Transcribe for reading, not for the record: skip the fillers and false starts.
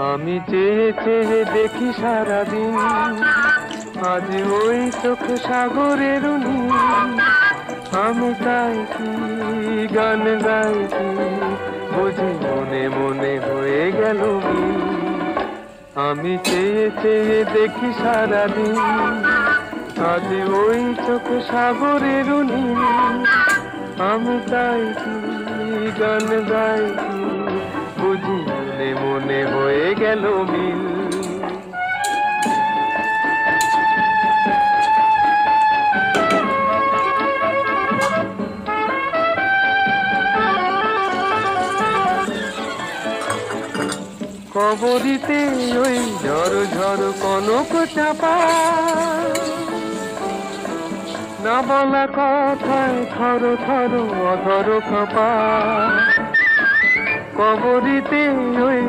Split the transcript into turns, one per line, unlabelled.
আমি চেয়ে চেয়ে দেখি সারাদিন, আজ ওই চোখ সাগরের নীল। আমি তাই কি গান গাই কি, বুঝি মনে মনে হয়ে গেল মিল। আমি চেয়ে চেয়ে দেখি সারাদিন, আজ ওই চোখ সাগরের নীল। আমি তাই কি গান গাই কি, বুঝি মনে মনে হয়ে গেল মিল। কবরিতে ওই ঝড় ঝড় কনক চাপা, না বলা কথায় থর থর অধর কাঁপা। কবরিতে ওই